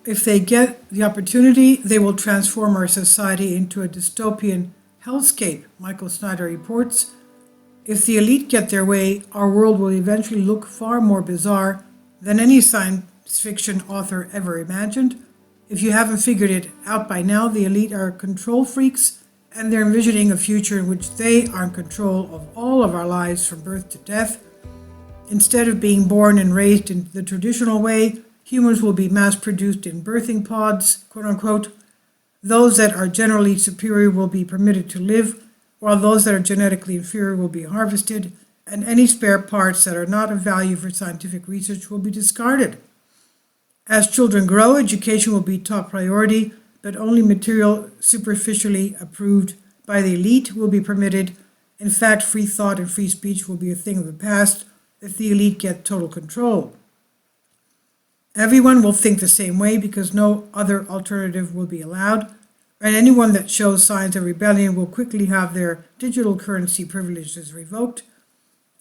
if they get the opportunity, they will transform our society into a dystopian hellscape, Michael Snyder reports. If the elite get their way, our world will eventually look far more bizarre than any science fiction author ever imagined. If you haven't figured it out by now, the elite are control freaks, and they're envisioning a future in which they are in control of all of our lives from birth to death. Instead of being born and raised in the traditional way, humans will be mass-produced in birthing pods, quote-unquote. Those that are generally superior will be permitted to live, while those that are genetically inferior will be harvested, and any spare parts that are not of value for scientific research will be discarded. As children grow, education will be top priority, but only material superficially approved by the elite will be permitted. In fact, free thought and free speech will be a thing of the past if the elite get total control. Everyone will think the same way because no other alternative will be allowed, and anyone that shows signs of rebellion will quickly have their digital currency privileges revoked.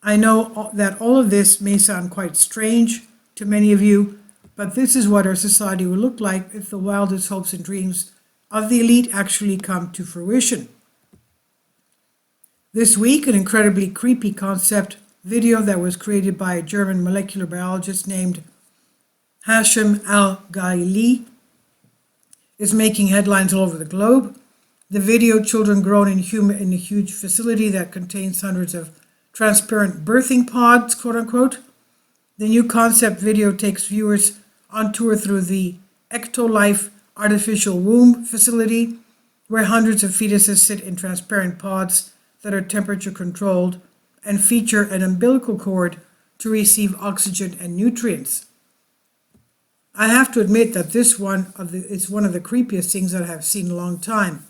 I know that all of this may sound quite strange to many of you, but this is what our society will look like if the wildest hopes and dreams of the elite actually come to fruition. This week, an incredibly creepy concept video that was created by a German molecular biologist named Hashem Al-Ghaili is making headlines all over the globe. The video, children grown in a huge facility that contains hundreds of transparent birthing pods, quote-unquote. The new concept video takes viewers on tour through the Ectolife artificial womb facility, where hundreds of fetuses sit in transparent pods that are temperature controlled and feature an umbilical cord to receive oxygen and nutrients. I have to admit that it's one of the creepiest things that I have seen in a long time.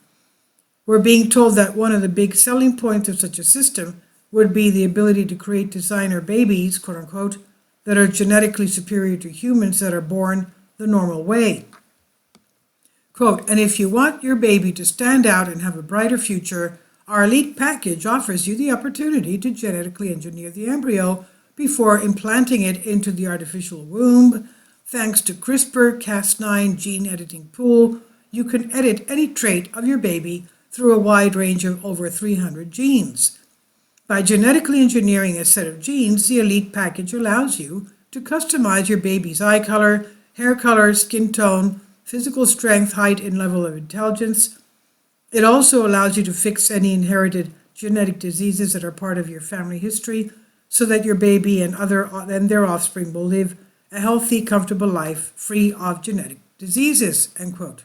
We're being told that one of the big selling points of such a system would be the ability to create designer babies, quote unquote, that are genetically superior to humans that are born the normal way. Quote, and if you want your baby to stand out and have a brighter future, our elite package offers you the opportunity to genetically engineer the embryo before implanting it into the artificial womb. Thanks to CRISPR-Cas9 gene editing pool, you can edit any trait of your baby through a wide range of over 300 genes. By genetically engineering a set of genes, the elite package allows you to customize your baby's eye color, hair color, skin tone, physical strength, height, and level of intelligence. It also allows you to fix any inherited genetic diseases that are part of your family history so that your baby and their offspring will live a healthy, comfortable life free of genetic diseases, end quote.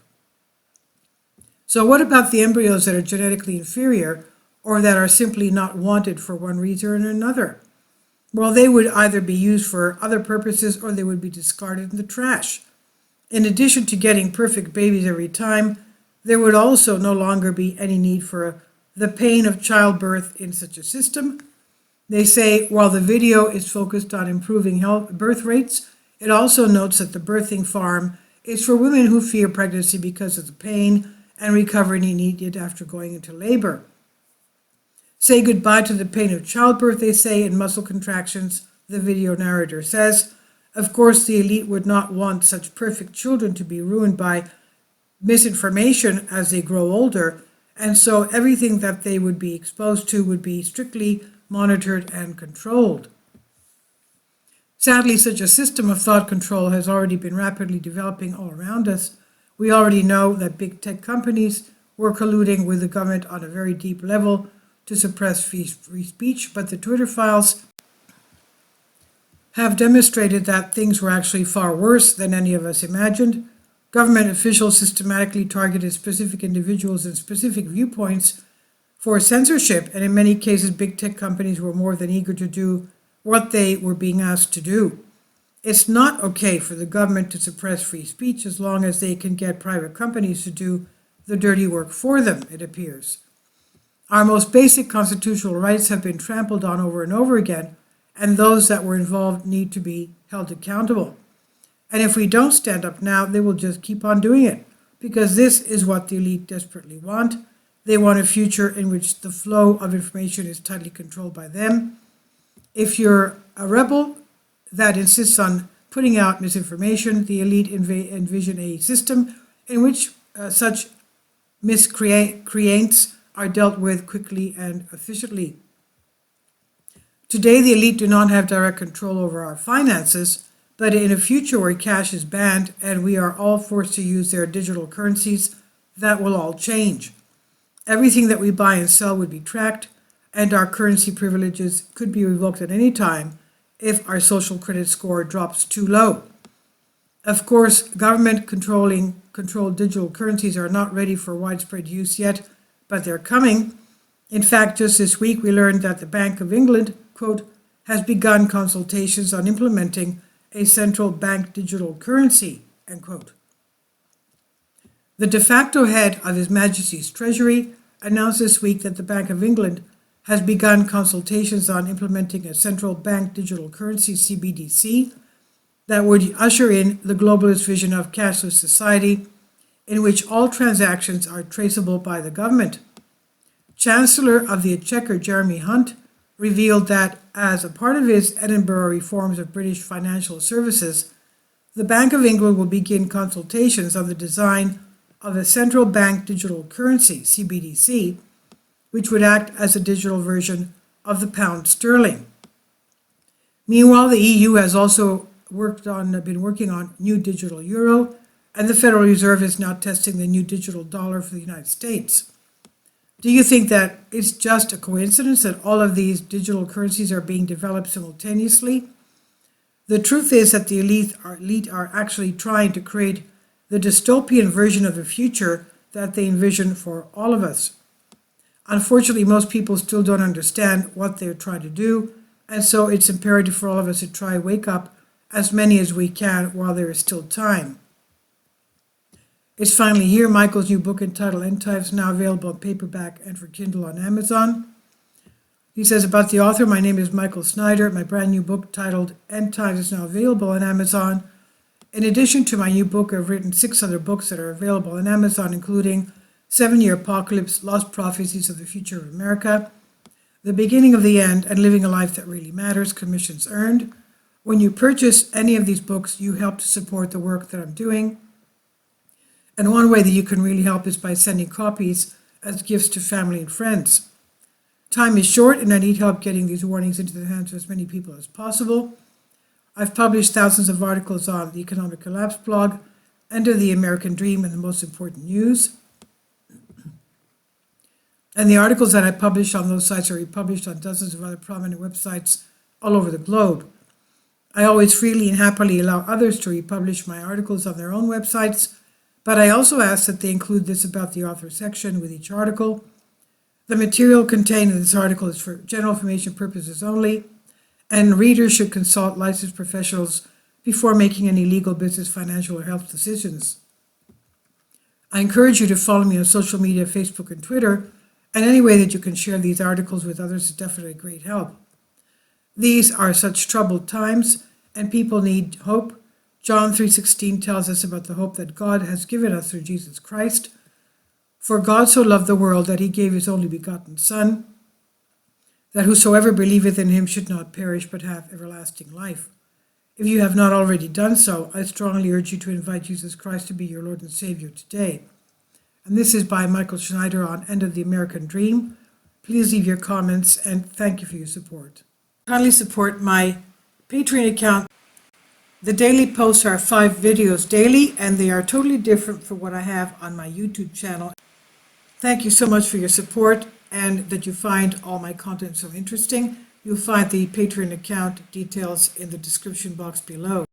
So what about the embryos that are genetically inferior or that are simply not wanted for one reason or another? Well, they would either be used for other purposes or they would be discarded in the trash. In addition to getting perfect babies every time, there would also no longer be any need for the pain of childbirth in such a system. They say while the video is focused on improving birth rates, it also notes that the birthing farm is for women who fear pregnancy because of the pain and recovery needed after going into labor. Say goodbye to the pain of childbirth, they say, and muscle contractions, the video narrator says. Of course, the elite would not want such perfect children to be ruined by misinformation as they grow older, and so everything that they would be exposed to would be strictly monitored and controlled. Sadly, such a system of thought control has already been rapidly developing all around us. We already know that big tech companies were colluding with the government on a very deep level to suppress free speech, but the Twitter files have demonstrated that things were actually far worse than any of us imagined. Government officials systematically targeted specific individuals and specific viewpoints for censorship, and in many cases, big tech companies were more than eager to do what they were being asked to do. It's not okay for the government to suppress free speech as long as they can get private companies to do the dirty work for them, it appears. Our most basic constitutional rights have been trampled on over and over again, and those that were involved need to be held accountable. And if we don't stand up now, they will just keep on doing it, because this is what the elite desperately want. They want a future in which the flow of information is tightly controlled by them. If you're a rebel that insists on putting out misinformation. The elite envision a system in which such miscreants are dealt with quickly and efficiently. Today, the elite do not have direct control over our finances, but in a future where cash is banned and we are all forced to use their digital currencies, that will all change. Everything that we buy and sell would be tracked, and our currency privileges could be revoked at any time if our social credit score drops too low. Of course, government-controlled digital currencies are not ready for widespread use yet, but they're coming. In fact, just this week we learned that the Bank of England, quote, has begun consultations on implementing a central bank digital currency, end quote. The de facto head of His Majesty's Treasury announced this week that the Bank of England has begun consultations on implementing a central bank digital currency, CBDC, that would usher in the globalist vision of cashless society in which all transactions are traceable by the government. Chancellor of the Exchequer, Jeremy Hunt, revealed that as a part of his Edinburgh reforms of British financial services, the Bank of England will begin consultations on the design of a central bank digital currency, CBDC, which would act as a digital version of the pound sterling. Meanwhile, the EU has also been working on new digital euro, and the Federal Reserve is now testing the new digital dollar for the United States. Do you think that it's just a coincidence that all of these digital currencies are being developed simultaneously? The truth is that the elite are actually trying to create the dystopian version of the future that they envision for all of us. Unfortunately, most people still don't understand what they're trying to do, and so it's imperative for all of us to try to wake up as many as we can while there is still time. It's finally here. Michael's new book entitled End Times, now available in paperback and for Kindle on Amazon. He says about the author, my name is Michael Snyder. My brand new book titled End Times is now available on Amazon. In addition to my new book, I've written 6 other books that are available on Amazon, including 7-Year Apocalypse, Lost Prophecies of the Future of America, The Beginning of the End, and Living a Life That Really Matters, commissions earned. When you purchase any of these books, you help to support the work that I'm doing. And one way that you can really help is by sending copies as gifts to family and friends. Time is short, and I need help getting these warnings into the hands of as many people as possible. I've published thousands of articles on the Economic Collapse blog, End of the American Dream, and the Most Important News. And the articles that I publish on those sites are republished on dozens of other prominent websites all over the globe. I always freely and happily allow others to republish my articles on their own websites, but I also ask that they include this about the author section with each article. The material contained in this article is for general information purposes only, and readers should consult licensed professionals before making any legal, business, financial, or health decisions. I encourage you to follow me on social media, Facebook and Twitter, and any way that you can share these articles with others is definitely a great help. These are such troubled times, and people need hope. John 3:16 tells us about the hope that God has given us through Jesus Christ. For God so loved the world that he gave his only begotten Son, that whosoever believeth in him should not perish but have everlasting life. If you have not already done so, I strongly urge you to invite Jesus Christ to be your Lord and Savior today. And this is by Michael Schneider on End of the American Dream. Please leave your comments, and thank you for your support. Kindly support my Patreon account. The daily posts are 5 videos daily, and they are totally different from what I have on my YouTube channel. Thank you so much for your support and that you find all my content so interesting. You'll find the Patreon account details in the description box below.